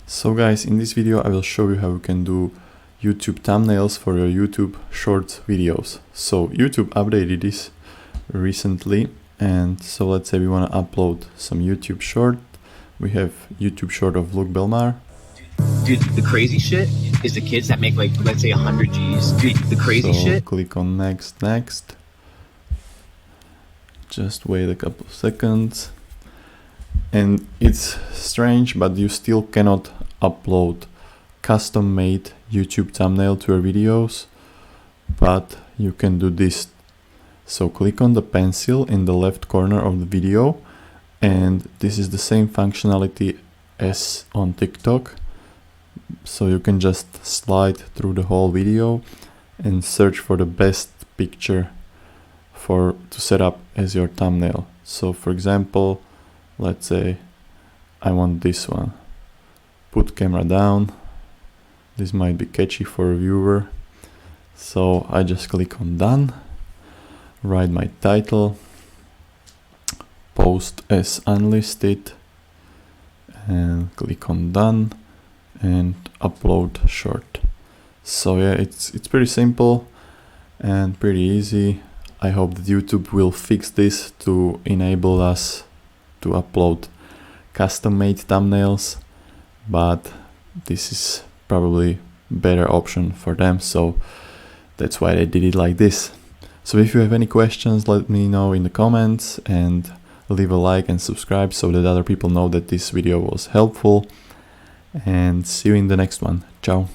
So guys, in this video I will show you how you can do YouTube thumbnails for your YouTube short videos. So YouTube updated this recently, and so let's say we want to upload some YouTube short. We have YouTube short of Luke Belmar. Dude, the crazy shit is the kids that make, like, let's say 100 G's. Dude, the crazy shit. Click on next. Just wait a couple of seconds. And it's strange, but you still cannot upload custom-made YouTube thumbnail to your videos, but you can do this. So click on the pencil in the left corner of the video, and this is the same functionality as on TikTok. So you can just slide through the whole video and search for the best picture to set up as your thumbnail. So for example, let's say I want this one. Put camera down. This might be catchy for a viewer. So I just click on done, write my title, post as unlisted, and click on done and upload short. So yeah, it's pretty simple and pretty easy. I hope that YouTube will fix this to enable us to upload custom-made thumbnails, but this is probably better option for them, so that's why they did it like this. So if you have any questions, let me know in the comments, and leave a like and subscribe so that other people know that this video was helpful, and see you in the next one. Ciao.